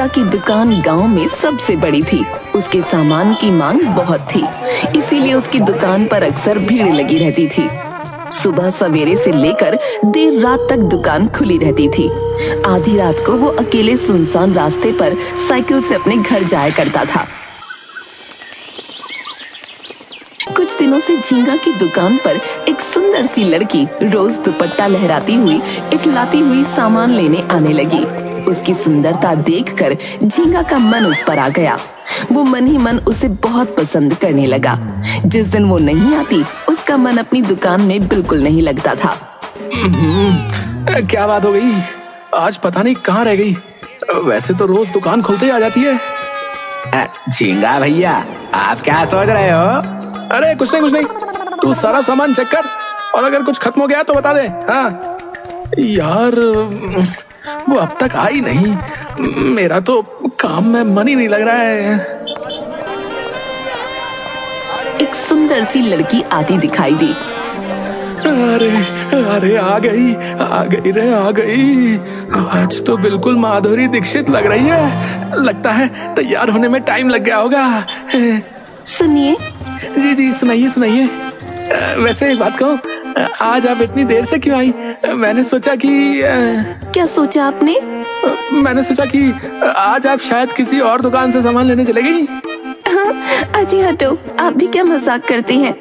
झींगा की दुकान गांव में सबसे बड़ी थी। उसके सामान की मांग बहुत थी, इसीलिए उसकी दुकान पर अक्सर भीड़ लगी रहती थी। सुबह सवेरे से लेकर देर रात तक दुकान खुली रहती थी। आधी रात को वो अकेले सुनसान रास्ते पर साइकिल से अपने घर जाया करता था। कुछ दिनों से झींगा की दुकान पर एक सुंदर सी लड़की रोज दुपट्टा लहराती हुई इठलाती हुई सामान लेने आने लगी। उसकी सुंदरता देखकर झींगा का मन उस पर आ गया। वो मन ही मन उसे बहुत पसंद करने लगा। जिस दिन वो नहीं आती, उसका मन अपनी दुकान में बिल्कुल नहीं लगता था। क्या बात हो गई? आज पता नहीं कहाँ रह गई। वैसे तो रोज दुकान खुलते ही आ जाती है। झींगा भैया, आप क्या सोच रहे हो? अरे कुछ नहीं, तू सारा सामान चेक कर और अगर कुछ खत्म हो गया तो बता दे। हाँ यार, वो अब तक आई नहीं। मेरा तो काम में मन ही नहीं लग रहा है। एक सुंदर सी लड़की आती दिखाई दी। अरे आ गई। आज तो बिल्कुल माधुरी दीक्षित लग रही है। लगता है तैयार होने में टाइम लग गया होगा। सुनिए। जी सुनाइए। वैसे एक बात कहूँ, आज आप इतनी देर से क्यों आई? मैंने सोचा कि क्या सोचा आपने? मैंने सोचा कि आज आप शायद किसी और दुकान से सामान लेने चले गई। अजी हटो, आप भी क्या मजाक करते हैं?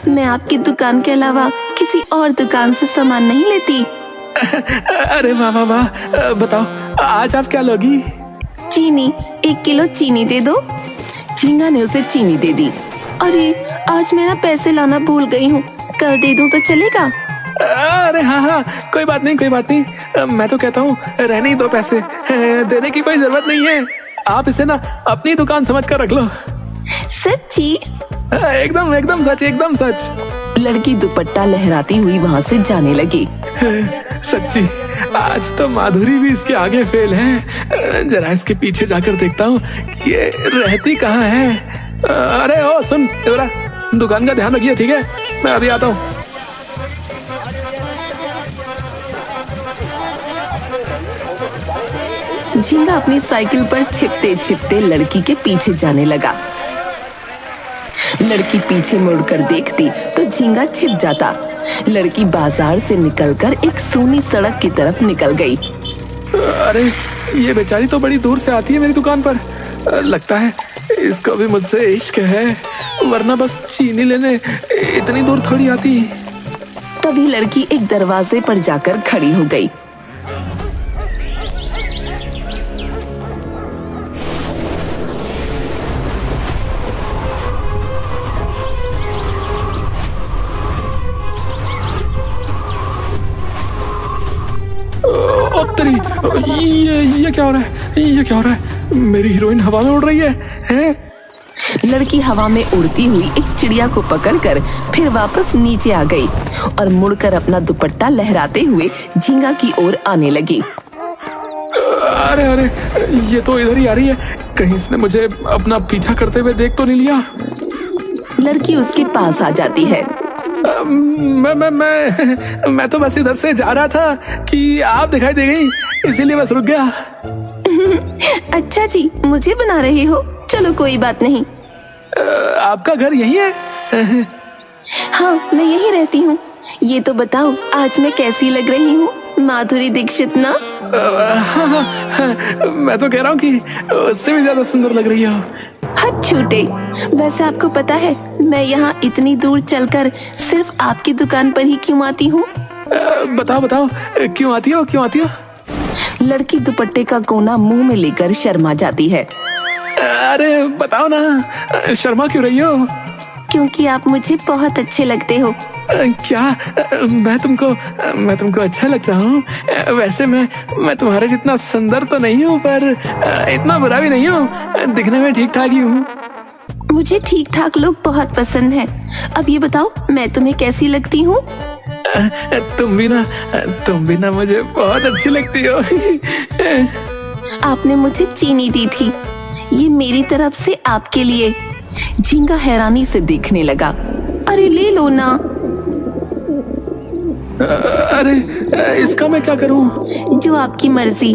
मैं आपकी दुकान के अलावा किसी और दुकान से सामान नहीं लेती। अरे वाह, बताओ आज आप क्या लोगी? चीनी, 1 किलो चीनी दे दो। झींगा ने उसे चीनी दे दी। अरे आज मैं पैसे लाना भूल गई हूँ, कल दे दूँ तो चलेगा? अरे हाँ, कोई बात नहीं। मैं तो कहता हूँ रहने ही दो पैसे। देने की कोई जरूरत नहीं है। आप इसे ना अपनी दुकान समझ कर रख लो। सच्ची? एकदम सच। लड़की दुपट्टा लहराती हुई वहाँ से जाने लगी। सच्ची, आज तो माधुरी भी इसके आगे फेल है। जरा इसके पीछे जाकर देखता हूँ कि ये रहती कहाँ है। अरे ओ सुन, इधर दुकान का ध्यान रखिए, ठीक है? मैं अभी आता हूँ। झींगा अपनी साइकिल पर छिपते लड़की के पीछे जाने लगा। लड़की पीछे मुड़कर देखती तो झींगा छिप जाता। लड़की बाजार से निकलकर एक सूनी सड़क की तरफ निकल गई। अरे ये बेचारी तो बड़ी दूर से आती है मेरी दुकान पर। लगता है इसको भी मुझसे इश्क है, वरना बस चीनी लेने इतनी दूर थोड़ी आती। तभी लड़की एक दरवाजे पर जाकर खड़ी हो गई। ये क्या हो रहा है? मेरी हीरोइन हवा में उड़ रही है? लड़की हवा में उड़ती हुई एक चिड़िया को पकड़कर फिर वापस नीचे आ गई और मुड़कर अपना दुपट्टा लहराते हुए झींगा की ओर आने लगी। अरे ये तो इधर ही आ रही है। कहीं इसने मुझे अपना पीछा करते हुए देख तो नहीं लिया? लड़की उसके पास आ जाती है। मैं तो बस इधर से जा रहा था कि आप दिखाई दे गई, इसीलिए बस रुक गया। अच्छा जी, मुझे बना रहे हो? चलो कोई बात नहीं। आपका घर यही है? हाँ, मैं यही रहती हूँ। ये तो बताओ आज मैं कैसी लग रही हूँ? माधुरी दीक्षित ना? हाँ, मैं तो कह रहा हूँ कि उससे भी ज्यादा सुंदर लग रही हो। हट छूटे। वैसे आपको पता है मैं यहाँ इतनी दूर चलकर सिर्फ आपकी दुकान पर ही क्यों आती हूँ? बताओ क्यों आती हो? लड़की दुपट्टे का कोना मुंह में लेकर शर्मा जाती है। अरे बताओ ना, शर्मा क्यों रही हो? क्योंकि आप मुझे बहुत अच्छे लगते हो। क्या मैं तुमको अच्छा लगता हूँ? वैसे मैं तुम्हारे जितना सुंदर तो नहीं हूँ, पर इतना बुरा भी नहीं हूँ। दिखने में ठीक ठाक ही हूँ। मुझे ठीक ठाक लोग बहुत पसंद हैं। अब ये बताओ मैं तुम्हें कैसी लगती हूँ? तुम भी ना मुझे बहुत अच्छी लगती हो। आपने मुझे चीनी दी थी, ये मेरी तरफ से आपके लिए। झींगा हैरानी से देखने लगा। अरे ले लो ना। अरे इसका मैं क्या करूं? जो आपकी मर्जी।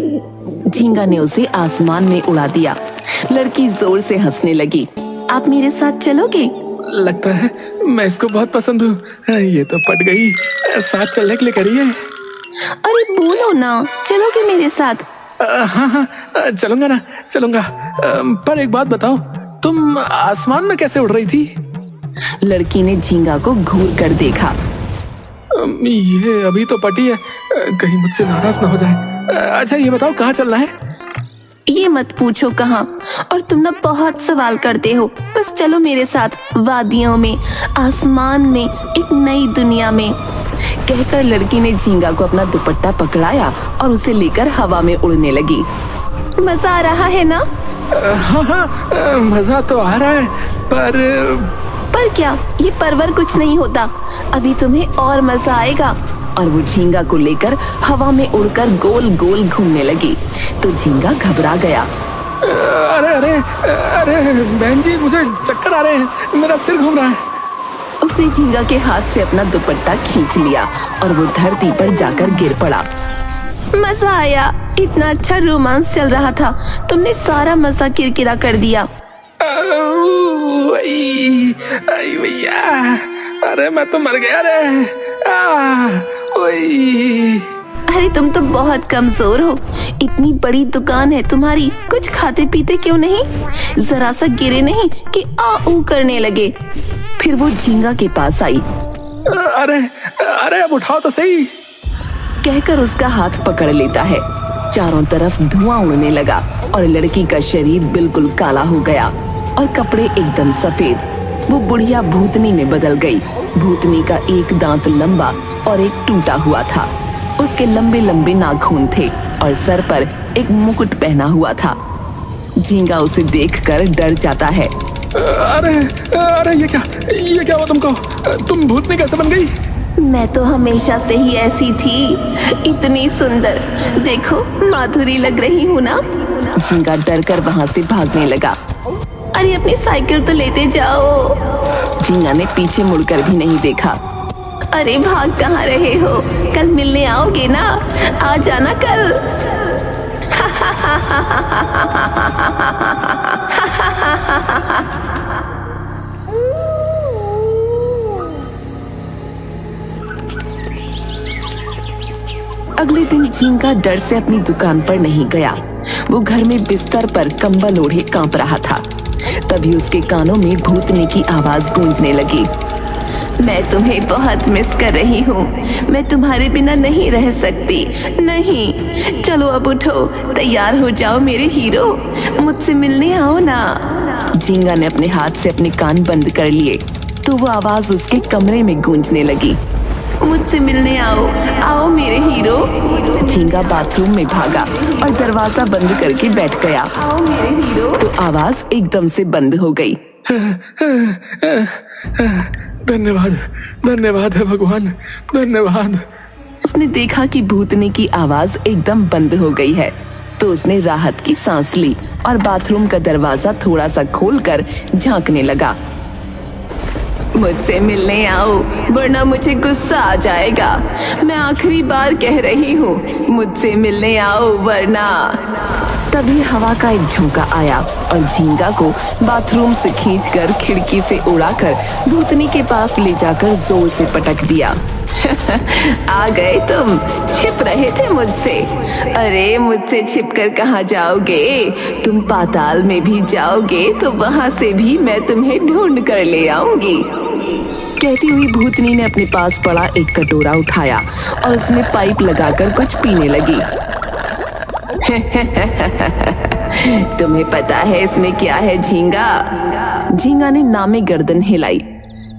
झींगा ने उसे आसमान में उड़ा दिया। लड़की जोर से हंसने लगी। आप मेरे साथ चलोगे? लगता है मैं इसको बहुत पसंद हूँ। ये तो पट गई, साथ चलने के लिए करी है। अरे बोलो ना, चलोगे मेरे साथ? हाँ हाँ चलूंगा ना, चलूंगा। पर एक बात बताओ, तुम आसमान में कैसे उड़ रही थी? लड़की ने झींगा को घूर कर देखा। ये अभी तो पटी है, कहीं मुझसे नाराज ना हो जाए। अच्छा ये बताओ कहाँ चलना है? ये मत पूछो कहाँ, और तुम ना बहुत सवाल करते हो। बस चलो मेरे साथ, वादियों में, आसमान में, एक नई दुनिया में। कहकर लड़की ने झींगा को अपना दुपट्टा पकड़ाया और उसे लेकर हवा में उड़ने लगी। मजा आ रहा है ना? हाँ हाँ मजा तो आ रहा है, पर क्या? ये परवर कुछ नहीं होता, अभी तुम्हें और मजा आएगा। और वो झींगा को लेकर हवा में उड़कर गोल गोल घूमने लगी। तो झींगा घबरा गया। अरे अरे अरे बहन जी, मुझे चक्कर आ रहे हैं, मेरा सिर घूम रहा है। उसने झींगा के हाथ से अपना दुपट्टा खींच लिया और वो धरती पर जाकर गिर पड़ा। मजा आया, इतना अच्छा रोमांस चल रहा था, तुमने सारा मजा किरकिरा कर दिया। भैया, अरे मैं तो मर गया रे। अरे तुम तो बहुत कमजोर हो, इतनी बड़ी दुकान है तुम्हारी, कुछ खाते पीते क्यों नहीं? जरा सा गिरे नहीं कि आ ऊ करने लगे। फिर वो झींगा के पास आई। अरे अरे अब उठाओ तो सही, कहकर उसका हाथ पकड़ लेता है। चारों तरफ धुआं उड़ने लगा और लड़की का शरीर बिल्कुल काला हो गया और कपड़े एकदम सफेद। वो बुढ़िया भूतनी में बदल गई। भूतनी का एक दांत लंबा और एक टूटा हुआ था। उसके लंबे लंबे नाखून थे और सर पर एक मुकुट पहना हुआ था। झींगा उसे देखकर डर जाता है। अरे अरे ये क्या हुआ तुमको? तुम भूतनी कैसे बन गई? मैं तो हमेशा से ही ऐसी थी, इतनी सुंदर, देखो माधुरी लग रही हूँ ना। झींगा डर कर वहाँ से भागने लगा। अरे अपनी साइकिल तो लेते जाओ। झींगा ने पीछे मुड़कर भी नहीं देखा। अरे भाग कहाँ रहे हो? कल मिलने आओगे ना? आ जाना कल। अगले दिन झींगा डर से अपनी दुकान पर नहीं गया। वो घर में बिस्तर पर कंबल ओढ़े कांप रहा था। तभी उसके कानों में भूतनी की आवाज गूंजने लगी। मैं तुम्हें बहुत मिस कर रही हूँ, मैं तुम्हारे बिना नहीं रह सकती, नहीं। चलो अब उठो, तैयार हो जाओ मेरे हीरो, मुझसे मिलने आओ ना। झींगा ने अपने हाथ से अपने कान बंद कर लिए तो वो आवाज उसके कमरे में गूंजने लगी। मुझसे मिलने आओ, आओ मेरे हीरो। झींगा बाथरूम में भागा और दरवाजा बंद करके बैठ गया। आओ मेरे हीरो। तो आवाज एकदम से बंद हो गई। धन्यवाद, धन्यवाद है भगवान, धन्यवाद। उसने देखा कि भूतनी की आवाज एकदम बंद हो गई है तो उसने राहत की सांस ली और बाथरूम का दरवाजा थोड़ा सा खोलकर झांकने लगा। मुझसे मिलने आओ वरना मुझे गुस्सा आ जाएगा। मैं आखिरी बार कह रही हूँ, मुझसे मिलने आओ वरना। तभी हवा का एक झोंका आया और झींगा को बाथरूम से खींचकर खिड़की से उड़ाकर भूतनी के पास ले जाकर जोर से पटक दिया। आ गए तुम, छिप रहे थे मुझसे। अरे मुझसे छिपकर कहाँ जाओगे? तुम पाताल में भी जाओगे तो वहां से भी मैं तुम्हें ढूंढ कर ले आऊंगी। कहती हुई भूतनी ने अपने पास पड़ा एक कटोरा उठाया और उसमें पाइप लगाकर कुछ पीने लगी। तुम्हें पता है इसमें क्या है झींगा? झींगा ने नामे गर्दन हिलाई।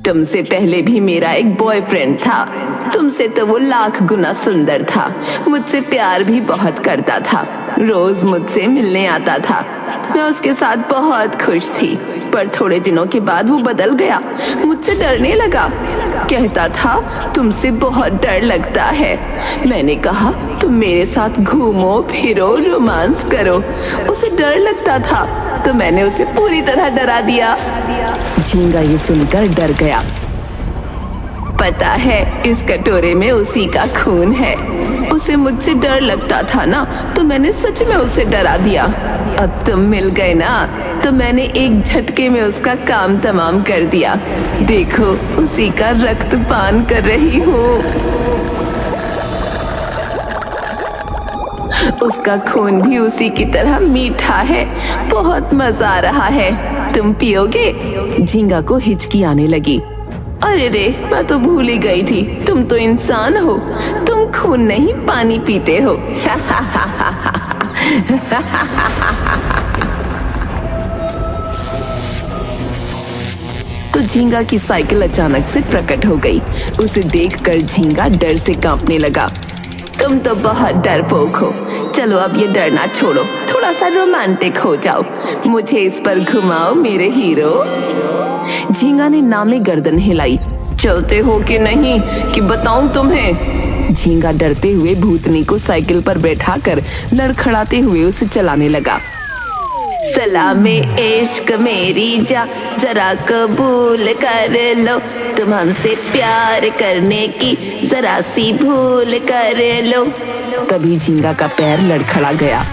तुमसे पहले भी मेरा एक बॉयफ्रेंड था, तुमसे तो वो लाख गुना सुंदर था, मुझसे प्यार भी बहुत करता था, रोज मुझसे मिलने आता था। मैं उसके साथ बहुत खुश थी, पर थोड़े दिनों के बाद वो बदल गया, मुझसे डरने लगा। कहता था तुमसे बहुत डर लगता है। मैंने कहा तुम मेरे साथ घूमो फिरो रोमांस करो। उसे डर लगता था तो मैंने उसे पूरी तरह डरा दिया। झींगा ये सुनकर डर गया। पता है इस कटोरे में उसी का खून है, उसे उसे मुझसे डर लगता था ना, तो मैंने सच में उसे डरा दिया। अब तुम मिल गए ना, तो मैंने एक झटके में उसका काम तमाम कर दिया। देखो, उसी का रक्त पान कर रही हूँ। उसका खून भी उसी की तरह मीठा है। बहुत मजा आ रहा है। तुम पियोगे? झींगा को हिचकी आने लगी। अरे रे, मैं तो भूल ही गई थी, तुम तो इंसान हो, तुम खून नहीं पानी पीते हो। तो झींगा की साइकिल अचानक से प्रकट हो गई। उसे देखकर झींगा डर से कांपने लगा। तुम तो बहुत डरपोक हो। चलो अब ये डरना छोड़ो, थोड़ा सा रोमांटिक हो जाओ। मुझे इस पर घुमाओ मेरे हीरो। झींगा ने नामे गर्दन हिलाई। चलते हो कि नहीं कि बताऊं तुम्हें? झींगा डरते हुए भूतनी को साइकिल पर बैठाकर लड़खड़ाते हुए उसे चलाने लगा। सलामे इश्क मेरी जा, जरा कबूल कर लो, तुम हमसे प्यार करने की जरा सी भूल कर लो। तभी झींगा का पैर लड़खड़ा गया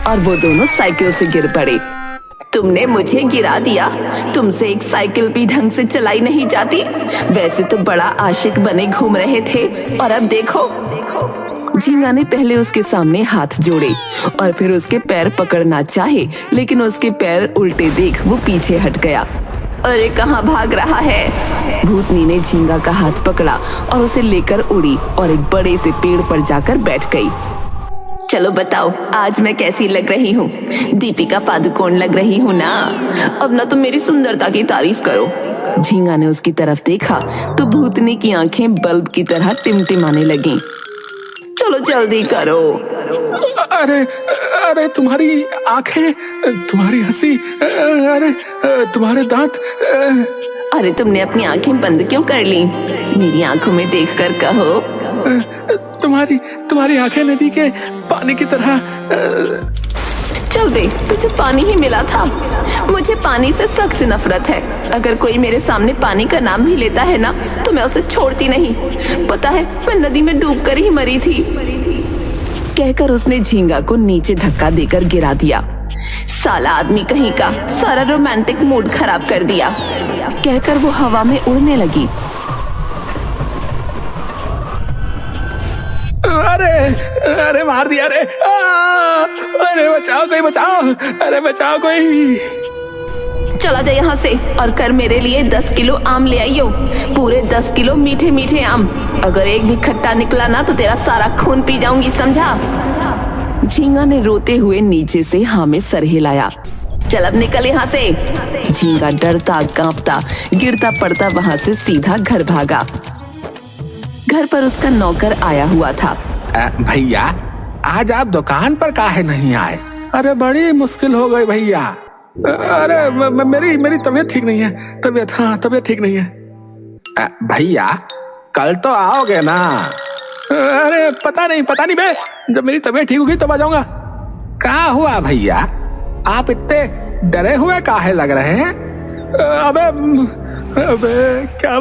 और वो दोनों साइकिल से गिर पड़े। तुमने मुझे गिरा दिया। तुमसे एक साइकिल भी ढंग से चलाई नहीं जाती। वैसे तो बड़ा आशिक बने घूम रहे थे, और अब देखो। झींगा ने पहले उसके सामने हाथ जोड़े और फिर उसके पैर पकड़ना चाहे, लेकिन उसके पैर उल्टे देख वो पीछे हट गया। अरे कहाँ भाग रहा है? भूतनी ने झींगा का हाथ पकड़ा और उसे लेकर उड़ी और एक बड़े से पेड़ पर जाकर बैठ गई। चलो बताओ, आज मैं कैसी लग रही हूँ? दीपिका पादुकोण लग रही हूँ ना? अब ना तुम मेरी सुंदरता की तारीफ करो। झींगा ने उसकी तरफ देखा तो भूतनी की आंखें बल्ब की तरह टिमटिमाने लगीं। चलो जल्दी करो। अरे अरे, तुम्हारी आंखें, तुम्हारी हंसी, अरे तुम्हारे दांत। अरे तुमने अपनी आंखें बंद क्यों कर ली? मेरी आंखों में देखकर कहो। तुम्हारी आंखें नदी के पानी की तरह। चल दे, तुझे पानी ही मिला था। मुझे पानी से सख्त नफरत है। अगर कोई मेरे सामने पानी का नाम भी लेता है ना, तो मैं उसे छोड़ती नहीं। पता है, मैं नदी में डूबकर ही मरी थी। कहकर उसने झींगा को नीचे धक्का देकर गिरा दिया। साला आदमी कहीं का, सारा रोमांटिक मूड खराब कर दिया। कहकर वो हवा में उड़ने लगी। अरे मार दिया रे। अरे बचाओ कोई, बचाओ। अरे बचाओ कोई। चला जा यहाँ से और कर मेरे लिए 10 किलो आम ले आइयो। पूरे 10 किलो मीठे मीठे आम। अगर एक भी खट्टा निकला ना तो तेरा सारा खून पी जाऊंगी, समझा? झींगा ने रोते हुए नीचे से हाँ में सर हिलाया। चल अब निकल यहाँ से। झींगा डरता कांपता गिरता पड़ता वहां से सीधा घर भागा। घर पर उसका नौकर आया हुआ था। भैया, आज आप दुकान पर काहे नहीं आए? अरे बड़ी मुश्किल हो गई भैया। अरे मेरी तबीयत ठीक नहीं है। तबीयत ठीक नहीं है। भैया, कल तो आओगे ना? अरे पता नहीं बे, जब मेरी तबीयत ठीक होगी तब आ जाऊंगा। क्या हुआ भैया? आप इतने डरे हुए काहे लग रहे हैं? अबे क्या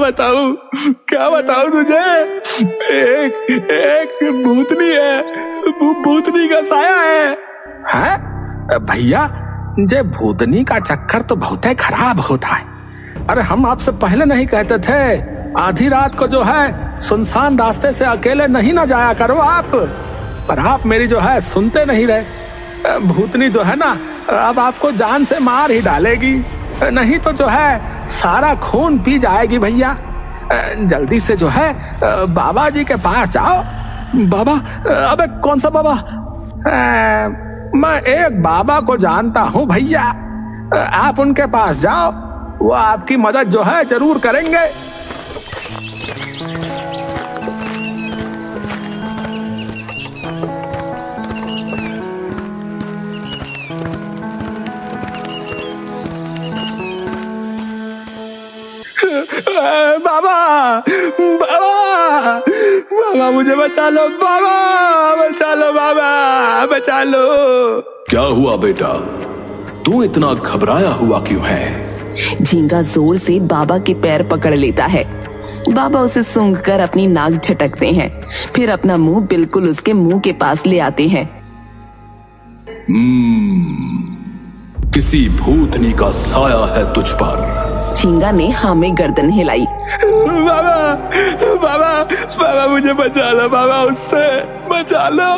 बताऊं तुझे? एक भूतनी है, भूतनी का साया है। हैं? भैया, जे भूतनी का चक्कर तो बहुत खराब होता है। अरे हम आपसे पहले नहीं कहते थे आधी रात को जो है सुनसान रास्ते से अकेले नहीं ना जाया करो आप? पर आप मेरी जो है सुनते नहीं रहे। भूतनी जो है ना, अब आपको जान से मार ही डालेगी, नहीं तो जो है सारा खून पी जाएगी भैया। जल्दी से जो है बाबा जी के पास जाओ। बाबा? अबे कौन सा बाबा? मैं एक बाबा को जानता हूँ भैया। आप उनके पास जाओ, वो आपकी मदद जो है जरूर करेंगे। बाबा मुझे बचा लो, बाबा बचा लो। क्या हुआ बेटा? तू इतना घबराया हुआ क्यों है? झींगा जोर से बाबा के पैर पकड़ लेता है। बाबा उसे सूंघकर अपनी नाक झटकते हैं, फिर अपना मुंह बिल्कुल उसके मुंह के पास ले आते हैं। किसी भूतनी का साया है तुझ पर। झींगा ने हाँ में गर्दन हिलाई। बाबा बाबा बाबा मुझे बचा लो, बाबा उससे बचा लो।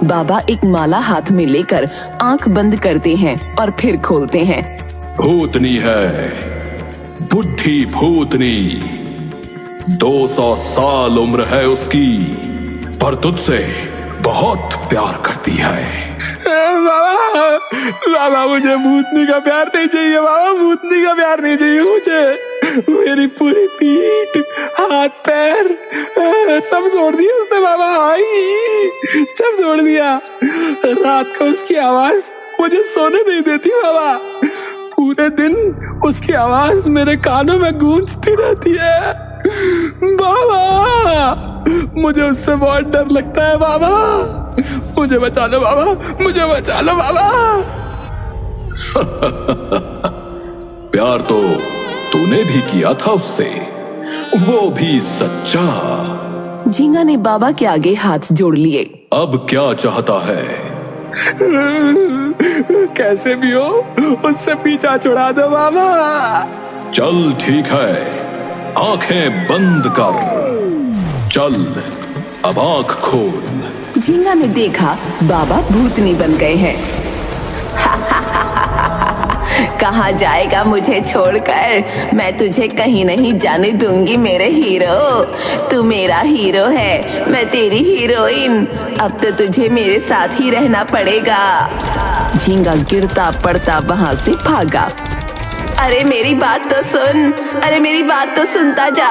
बाबा एक माला हाथ में लेकर आंख बंद करते हैं और फिर खोलते हैं। भूतनी है, बुढ़ी भूतनी। 200 साल उम्र है उसकी, पर तुझसे बहुत प्यार करती है। बाबा बाबा मुझे भूतनी का प्यार नहीं चाहिए, बाबा भूतनी का प्यार नहीं चाहिए मुझे। मेरी पूरी पीठ, हाथ पैर सब तोड़ दिया उसने बाबा। आई सब तोड़ दिया। रात को उसकी आवाज मुझे सोने नहीं देती बाबा। पूरे दिन उसकी आवाज मेरे कानों में गूंजती रहती है बाबा। मुझे उससे बहुत डर लगता है बाबा। मुझे बचा लो बाबा, मुझे बचा लो बाबा। प्यार तो तूने भी किया था उससे, वो भी सच्चा। झींगा ने बाबा के आगे हाथ जोड़ लिए। अब क्या चाहता है? कैसे भी हो उससे पीछा छुड़ा दो बाबा। चल ठीक है, आंखें बंद कर। चल अब आंख खोल। झींगा ने देखा बाबा भूतनी बन गए हैं। कहाँ जाएगा मुझे छोड़कर? मैं तुझे कहीं नहीं जाने दूंगी मेरे हीरो। तू मेरा हीरो है, मैं तेरी हीरोइन। अब तो तुझे मेरे साथ ही रहना पड़ेगा। झींगा गिरता पड़ता वहां से भागा। अरे मेरी बात तो सुन, अरे मेरी बात तो सुनता जा।